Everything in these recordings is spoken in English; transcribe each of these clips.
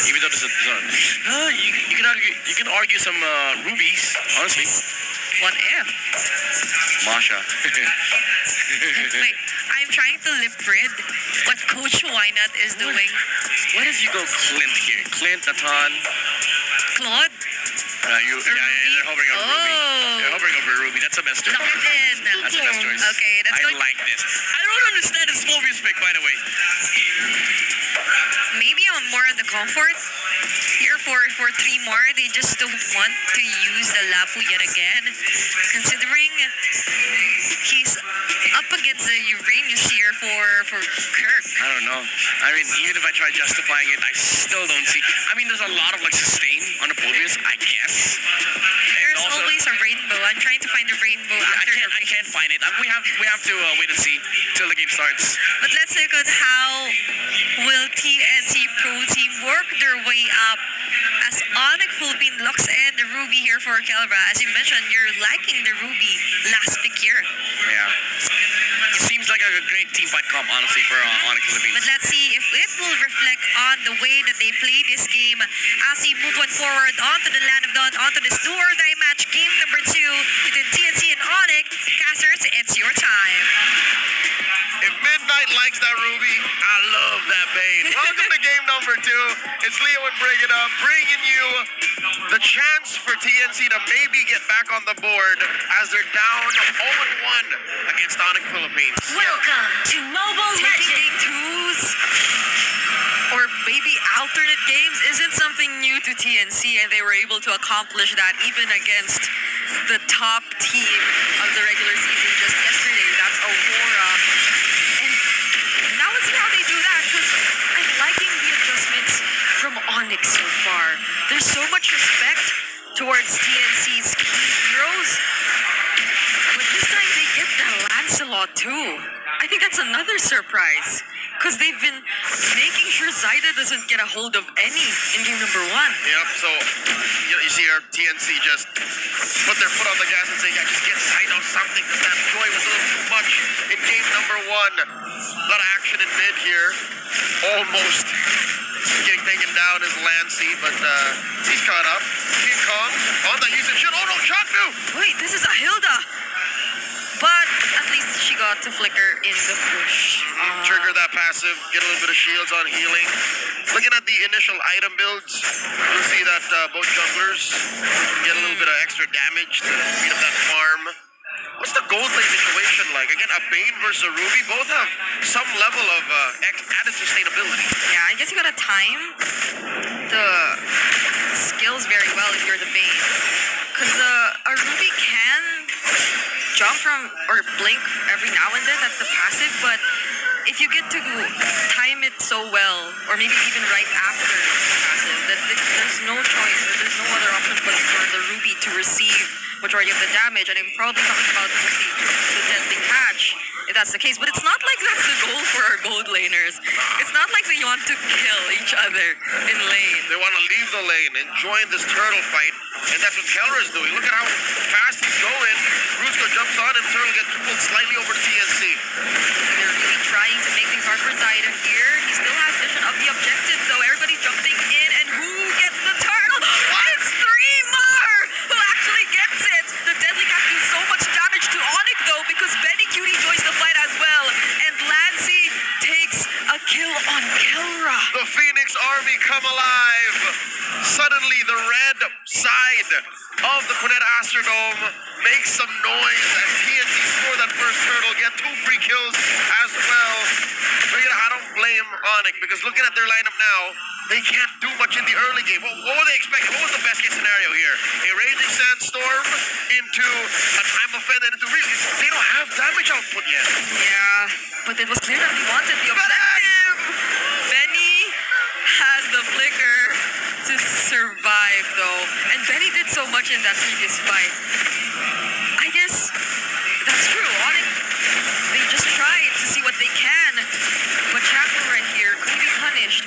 even though you can argue some rubies, honestly. What if? Masha. Wait, I'm trying to lip read what Coach Wynot is doing. Why does you go Clint here? Clint, Natan. Claude? They're hovering over Ruby. They're hovering over Ruby. That's a best choice. Locked in. That's the best choice. Okay, that's I like this. I don't understand this Mobius pick, by the way. Maybe I'm more on the comfort. Here for 3 more, they just don't want to use the Lapu yet again. Considering he's up against the Uranus here for Kirk. I don't know. I mean, even if I try justifying it, I still don't see. I mean, there's a lot of like sustain on the Mobius, I guess. There's always a rainbow. I'm trying to find a rainbow after I can't find it. We have to wait and see till the game starts. But let's look at how will TNC Pro Team work their way up as Onic Philippine locks in the Ruby here for Kelra. As you mentioned, you're liking the Ruby last pick here. Yeah. It seems like a great team fight comp, honestly, for Onic Philippines. But let's see if it will reflect on the way that they play this game as we move on forward onto the Land of Dawn, onto this do or die match, game number 2 between TNC and Onic. Casters, it's your time. If Midnight likes that Ruby, I love that Bane. Welcome to game number 2. It's Leo and Bring It Up, bringing you the chance for TNC to maybe get back on the board as they're down 0-1 against Onic Philippines. Welcome to Mobile Legends. Game 2s or maybe alternate games isn't something new to TNC, and they were able to accomplish that even against the top team of the regular season just yesterday. That's Aurora. And now let's see how they do that, because I'm liking the adjustments from Onyx so far. There's so much respect towards TNC's key heroes, but this time they get the Lancelot too. I think that's another surprise, because they've been making sure Zyda doesn't get a hold of any in game number 1. Yep, so you see here, TNC just put their foot on the gas and say, yeah, just get Zyda something, because that joy was a little too much in game number 1. A lot of action in mid here. Almost getting taken down is Lancy, but he's caught up. King Kong on the usage. Oh no, Chaknu! Wait, this is a Hilda! But at least she got to flicker in the push. Trigger that passive, get a little bit of shields on healing. Looking at the initial item builds, you'll see that both junglers get a little bit of extra damage to beat up that farm. What's the gold lane situation like? Again, a Bane versus a Ruby, both have some level of added sustainability. Yeah, I guess you gotta time the skills very well if you're the Bane. Because a Ruby can jump from or blink every now and then, that's the passive, but if you get to time it so well, or maybe even right after the passive, that there's no choice, there's no other option but for the Ruby to receive majority of the damage. And I'm probably talking about mostly the deadly catch, if that's the case. But it's not like that's the goal for our gold laners. It's not like they want to kill each other in lane. They want to leave the lane and join this turtle fight, and that's what Kelra is doing. Look at how fast he's going. Rusko jumps on and Turtle gets pulled slightly over to TNC. They're really trying to make things hard for Zyda here. He still has vision of the objective, though. Everybody's jumping in, and who gets the turtle? It's 3 more who actually gets it. The deadly cap do so much damage to Onic, though, because Benny Cutie joins the fight as well, and Lancy takes a kill on Kelra. The Phoenix Army come alive. Suddenly, the red side of the Quinette Astrodome makes some noise as TNT score that first turtle, get 2 free kills as well. But I don't blame Onic, because looking at their lineup now, they can't do much in the early game. What were they expecting? What was the best case scenario here? A Raging Sandstorm into a Time of Fend and into really, they don't have damage output yet. Yeah, but it was clear that we wanted the objective. Benny has the flicker to survive, though. And Benny did so much in that previous fight. I guess that's true. Onic, they just tried to see what they can. But Chaco right here could be punished.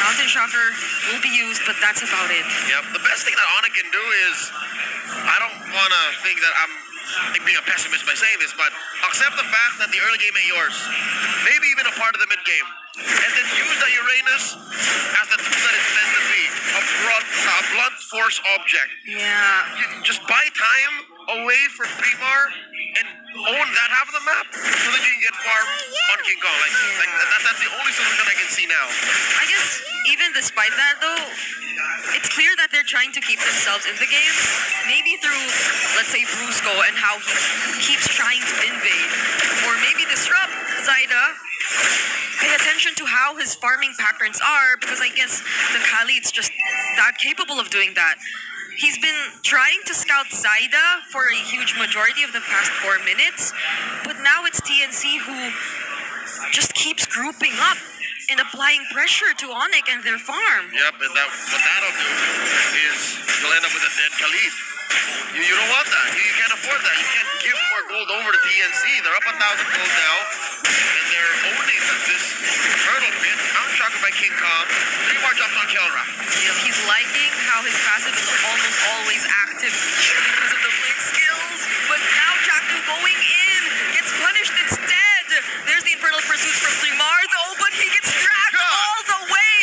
Mountain Shocker will be used, but that's about it. Yep, the best thing that Onic can do is, I don't want to think that I'm being a pessimist by saying this, but accept the fact that the early game ain't yours. Maybe even a part of the mid game. And then use that Uranus as the tool that it's force object. Yeah. You just buy time away from Primar and own that half of the map so that you can get farm on King Kong. That's the only solution I can see now. I guess even despite that though, it's clear that they're trying to keep themselves in the game. Maybe through, let's say, Brusco and how he keeps trying to invade. Or maybe disrupt Zaida. Pay attention to how his farming patterns are, because I guess the Khalid's just that capable of doing that. He's been trying to scout Zaida for a huge majority of the past 4 minutes, but now it's TNC who just keeps grouping up and applying pressure to Onic and their farm. Yep, and what that'll do is you'll end up with a dead Khalid. You don't want that. You can't afford that. You can't give more gold over to TNC. They're up 1,000 gold now, and they're owning this turtle pit. Out shotgun by King Kong. 3 more jumps on Kelra. He's liking how his passive is almost always active because of the blink skills, but now Jakku going in gets punished instead. There's the Infernal Pursuits from Primar, though, but he gets dragged all the way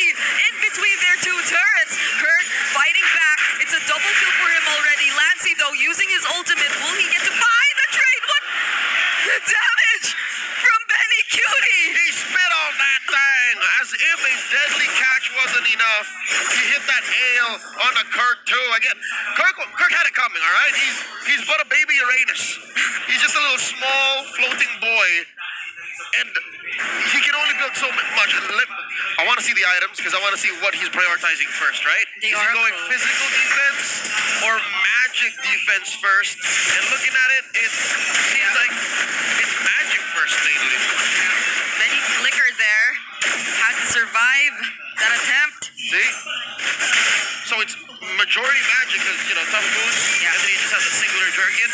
in between their 2 turrets. Kurt fighting back. It's a double kill for him already. Lancey, though, using his ultimate. Will he get to buy the trade? What? The damage from Benny Cutie. He spit on that thing as if a deadly catch wasn't enough. He hit that ale on a Kirk too. Again, Kirk had it coming, all right? He's but a baby Uranus. He's just a little small floating boy, and he can only build so much. I want to see the items because I want to see what he's prioritizing first, right? They Is he are going close. physical defense or magic defense first? And looking at it, it seems like it's magic first mainly. Benny flickered there. Had to survive that attempt. See? So it's majority magic because, tough boost, Yeah. and then he just has a singular Jerkin.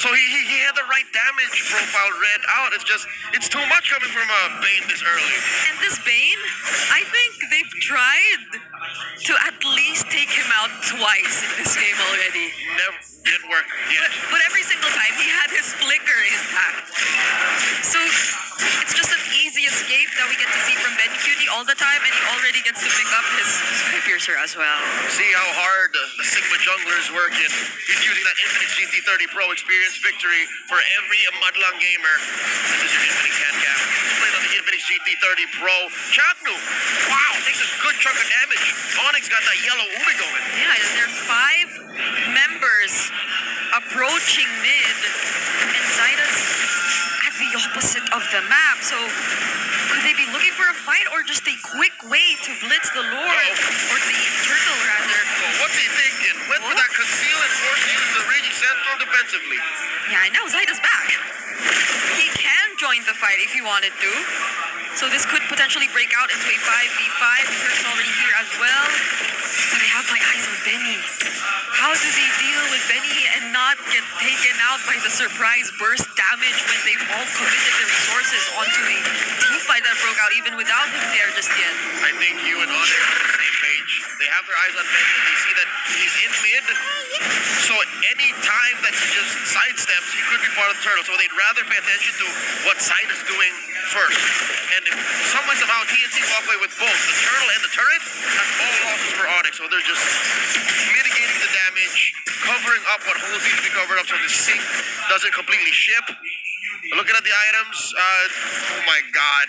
So he had the right damage profile read out. It's too much coming from Bane this early. And this Bane, I think they've tried to at least take him out twice in this game already. Never didn't work yet. But every single time he had his flicker intact. So it's just an easy escape that we get to see from Benny Cutie all the time, and he already gets to pick up his Skypiercer as well. See how hard the Sigma jungler is working. He's using that Infinite GT30 Pro experience victory for every Madlang gamer. This is your Infinite Can Cap. Playing on the Infinite GT30 Pro. Chaknu, wow, takes a good chunk of damage. Onyx got that yellow Umi going. Yeah, there are 5 members approaching mid, and Zaida's at the opposite of the map. So could they be looking for a fight or just a quick way to blitz the Lord? Or the Turtle, rather. So what's he thinking? Went for that conceal and force use the Raging Sandstorm defensively. Yeah, and now Zaida's back. He can join the fight if he wanted to. So this could potentially break out into a 5v5. Kurt's already here as well. But I have my eyes on Benny. How do they deal with Benny and not get taken out by the surprise burst damage when they've all committed their resources onto a team fight that broke out even without him there just yet? I think you and Onyx are on the same page. They have their eyes on Benny and they see that he's in mid. So any time that he just sidesteps, he could be part of the turtle. So they'd rather pay attention to what side is doing first. And if some way somehow TNC walk away with both the turtle and the turret, that's all losses for Onyx. So they're just mitigating the damage, covering up what holes need to be covered up so the sink doesn't completely ship. Looking at the items, oh my god.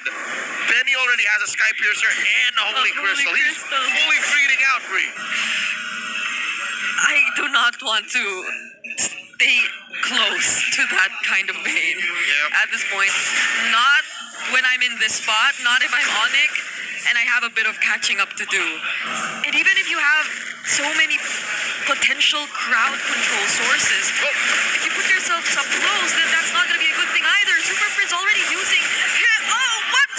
Benny already has a Skypiercer and a Holy Crystal. He's fully breeding out, Bree. I do not want to stay close to that kind of pain at this point. Not when I'm in this spot, not if I'm Onic and I have a bit of catching up to do. And even if you have so many potential crowd control sources, if you put yourself up close, then that's not going to be a good thing either. Super Prince already using... Oh, what?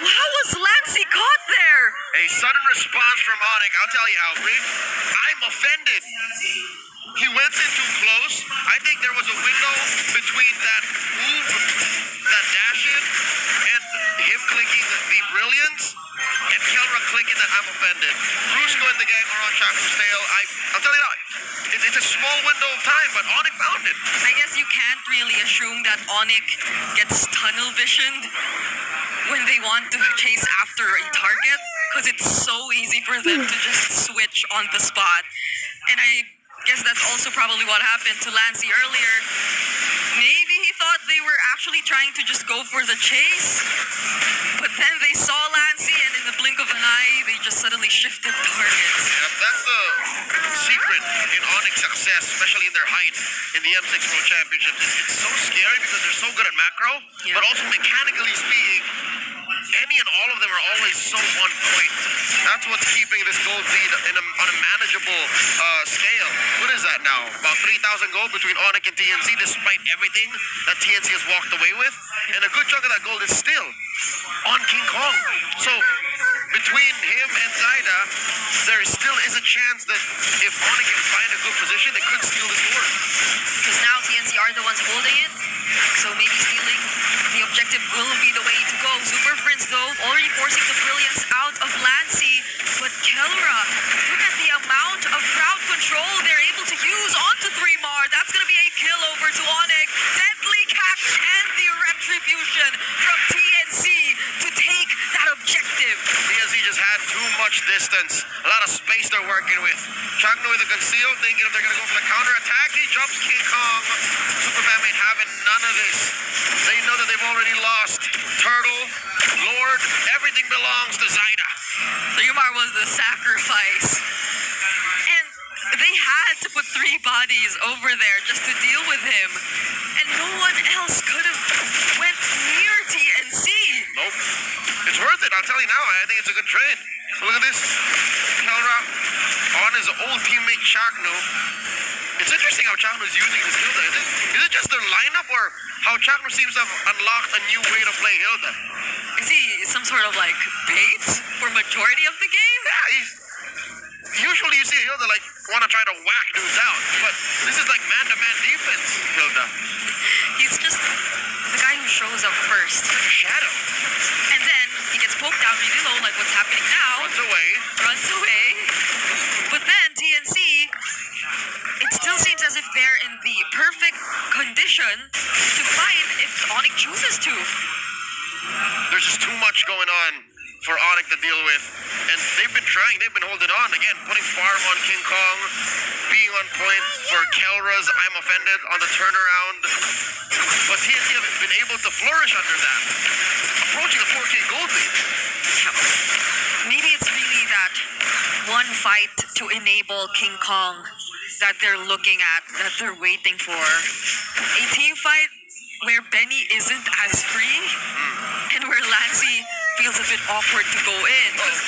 How was Lancey caught there? A sudden response from Onic. I'll tell you how, Bree. I'm offended. He went in too close. I think there was a window between that move, that dash in, and him clicking the brilliance, and Kelra clicking that I'm offended. Brusco and the gang are on Chaku's tail. I'll tell you now, it's a small window of time, but Onic found it. I guess you can't really assume that Onic gets tunnel visioned when they want to chase after a target, because it's so easy for them to just switch on the spot. And I guess that's also probably what happened to Lancey earlier. Maybe he thought they were actually trying to just go for the chase, but then they saw Lancey, and in the blink of an eye, they just suddenly shifted targets. Yeah, that's the secret in Onyx success, especially in their height in the M6 World Championship. It's so scary because they're so good at macro, Yeah. but also mechanically speaking, any and all of them are always so on point. That's what's keeping this gold lead on a manageable scale. What is that now? About 3,000 gold between Onic and TNC, despite everything that TNC has walked away with. And a good chunk of that gold is still on King Kong. So between him and Zaida, there still is a chance that if Onic can find a good position, they could steal this war. Because now TNC are the ones holding it, so maybe stealing the objective will be the way to go. Super Prince, though, already forcing the brilliance out of Lancey, but Kelra, look at the amount of crowd control they're able to use onto 3-Mar. That's going to be a kill over to Onic. Deadly catch and the retribution from TNC to take that objective. TNC just had too much distance, a lot of space they're working with. Chakno with a conceal, thinking if they're going to go for the counter-attack, he jumps King Kong. Super Batman having none of this. They know that they've already lost. Turtle, Lord, everything belongs to Zaida. 3-Mar was the sacrifice. And they had to put 3 bodies over there just to deal with him. And no one else could have went near TNC. Nope. It's worth it, I'll tell you now. I think it's a good trade. So look at this. Kelra on his old teammate Chakno. It's interesting how Chakno's using this Hilda. Is it just their lineup or how Chakno seems to have unlocked a new way to play Hilda? Is he some sort of like bait for majority of the game? Yeah, usually you see Hilda like want to try to whack dudes out, but this is like man-to-man defense, Hilda. He's just the guy who shows up first. Shadow. And then he gets poked down really low, like what's happening now. Runs away. But then TNC, it still seems as if they're in the perfect condition to fight if Onic chooses to. There's just too much going on for Onic to deal with. And they've been trying, they've been holding on. Again, putting farm on King Kong, being on point for Kelra's I'm Offended on the turnaround. But TNC have been able to flourish under that. Approaching a 4K gold lead. Maybe it's really that one fight to enable King Kong that they're looking at, that they're waiting for. A team fight where Benny isn't as free and where Lancey feels a bit awkward to go in. 'Cause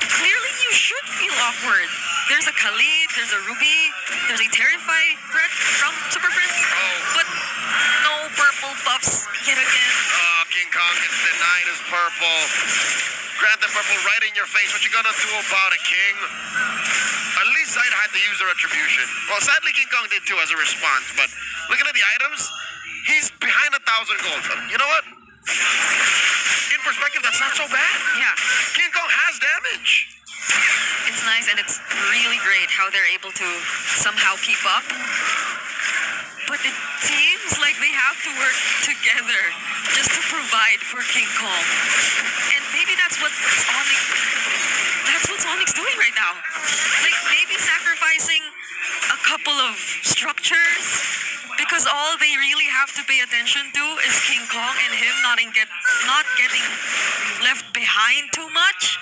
clearly you should feel awkward. There's a Khalid, there's a Ruby, there's a Terrify threat from Super Prince, but no purple buffs yet again. Oh, King Kong gets denied his purple. Grant the purple right in your face. What you gonna do about it, King? At least Zaida had to use the retribution. Well, sadly, King Kong did too as a response, but looking at the items, he's behind 1,000 gold. You know what? In perspective, that's not so bad. Yeah, King Kong has damage. it's nice and it's really great how they're able to somehow keep up. But it seems like they have to work together just to provide for King Kong. And maybe that's what Onyx doing right now. Like maybe sacrificing a couple of structures because all they really have to pay attention to is King Kong and him not getting left behind too much.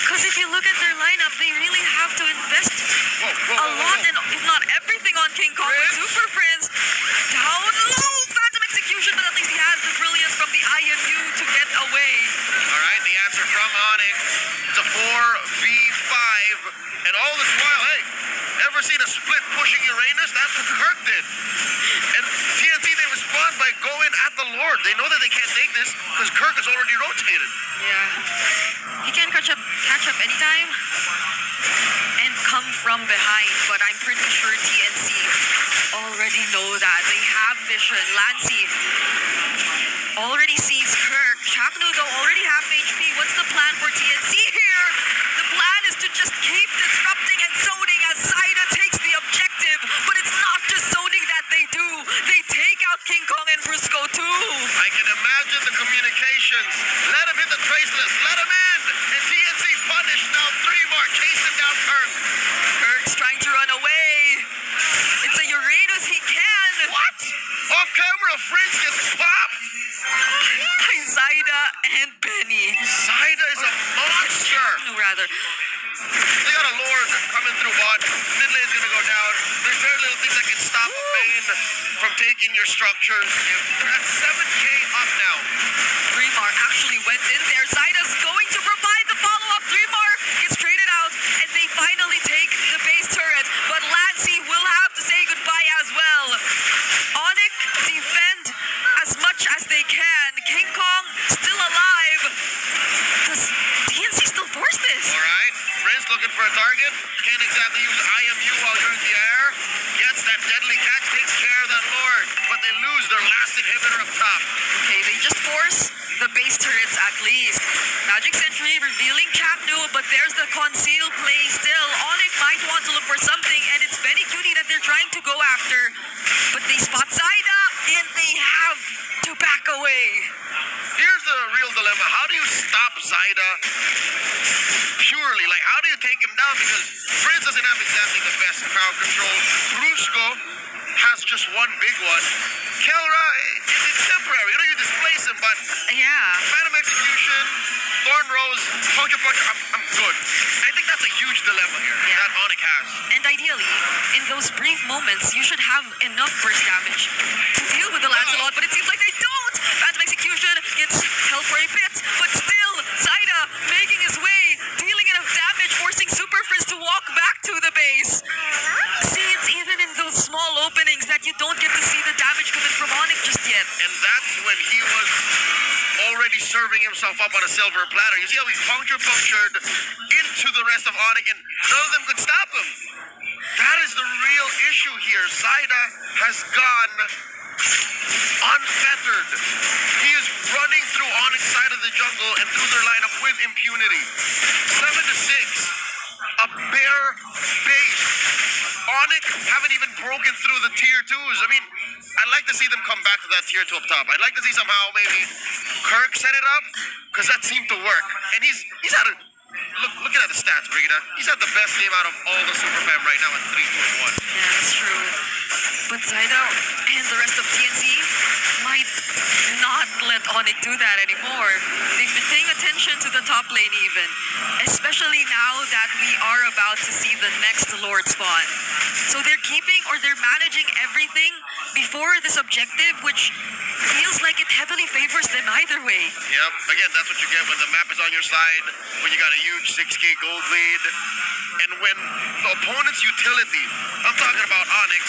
Because if you look at their lineup, they really have to invest a lot, and if not everything, on King Kong. With Super Prince down low, Phantom Execution, but at least he has the brilliance from the IMU to get away. All right, the answer from Onic. It's a 4v5, and all this while, hey, ever seen a split pushing Uranus? That's what Kirk did. And TNT, they respond by going at the Lord. They know that they can't take this because Kirk is already rotated. Yeah. He can catch up anytime and come from behind, but I'm pretty sure TNC already know that. They have vision. Lancey already sees Kirk. Chaknu, though, already half HP. What's the plan for TNC here? The plan is to just keep disrupting and zoning as Zaida takes the objective, but it's not just zoning that they do. They take out King Kong and Brusco too. I can imagine the communications. Let him hit the traceless. Let him in. and TNC punished. Now 3 more chasing down Kirk. Kirk's trying to run away. It's a Uranus, he can. What? Off camera, Fringe gets popped. By Zaida and Benny. Zaida is a monster. No, rather. They got a Lord coming through bot. Mid lane's gonna go down. There's very little things that can stop a Bane from taking your structures. They're at 7k up now. Dreamar actually went in there. Zaida's going to provide the follow-up. Dreamar gets traded out, and they finally take the base turret. But Lancey will have to say goodbye as well. Onic defend as much as they can. King Kong still alive. Does DNC still force this? Alright, Prince looking for a target. Can't exactly use IMU while you're in the air. Gets that deadly catch, takes care of that Lord. But they lose their last inhibitor up top. Okay, they just force the base turrets at least. Magic Sentry revealing Capnu, but there's the conceal play still. Onic might want to look for something, and it's Benny Cutie that they're trying to go after. But they spot Zaida, and they have to back away. Here's the real dilemma. How do you stop Zaida purely? Like, how do you take him down? Because Prince doesn't have exactly the best crowd control. Rusko has just one big one. Kelra, it's temporary. You know, you displace him, but Yeah. Phantom Execution, Thorn Rose, Puncture, I'm good. I think that's a huge dilemma here that Onic has. And ideally, in those brief moments, you should have enough burst damage to deal with the Lancelot, but it seems like they don't! Phantom Execution gets held for a bit, but still, Zaida making his way, dealing enough damage, forcing Super Frizz to walk back to the base. See, it's even in those small openings that you don't get to see the damage coming from Onic just yet. And that's when he was already serving himself up on a silver platter. You see how he punctured into the rest of Onic, and none of them could stop him. That is the real issue here. Zaida has gone unfettered. He is running through Onyx's side of the jungle and through their lineup with impunity. 7-6. A bare base. Onic haven't even broken through the tier 2s. I mean, I'd like to see them come back to that tier 2 up top. I'd like to see somehow maybe Kirk set it up, because that seemed to work. And he's had a looking at the stats, Brigida. He's had the best game out of all the Super Fam right now at 3-2-1. Yeah, that's true. But Zaida and the rest of TNC might not let Onic do that anymore. They've been paying attention to the top lane even, especially now that we are about to see the next Lord spawn. So they're keeping or they're managing everything before this objective, which feels like it heavily favors them either way. Yep. Again, that's what you get when the map is on your side, when you got a huge 6k gold lead, and when the opponent's utility, I'm talking about Onyx,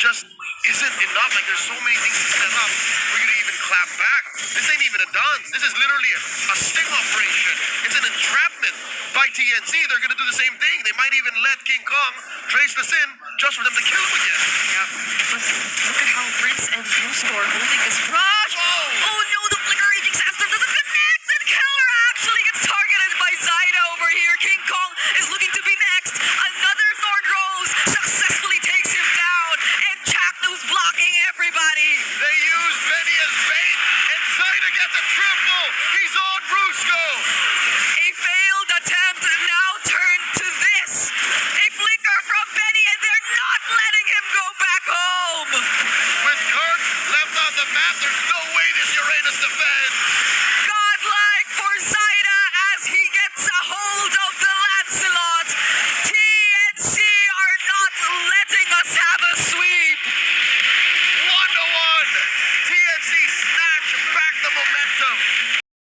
just isn't enough. Like, there's so many things to set up for you to even clap back. This ain't even a dance. This is literally a sting operation. It's an entrapment by TNC. They're going to do the same thing. They might even let King Kong trace this in just for them to kill him again. Yeah. But look at how Prince and Rusko are holding this rush. Oh no, the Flicker Raging Sandstorm doesn't connect, and Keller actually gets targeted by Zaida over here. King Kong is looking to be next. Another Thorn Rose successfully takes him down, and Chaknu's blocking everybody. They use Benny as bait, and Zaida gets a triple. He's on Rusko. A failed attempt now turned to this. A flicker from Benny, and they're not letting him go back home. With Kirk left on the map, there's no way this Uranus defends. Godlike for Zaida as he gets a hold of the Lancelot. TNC are not letting us have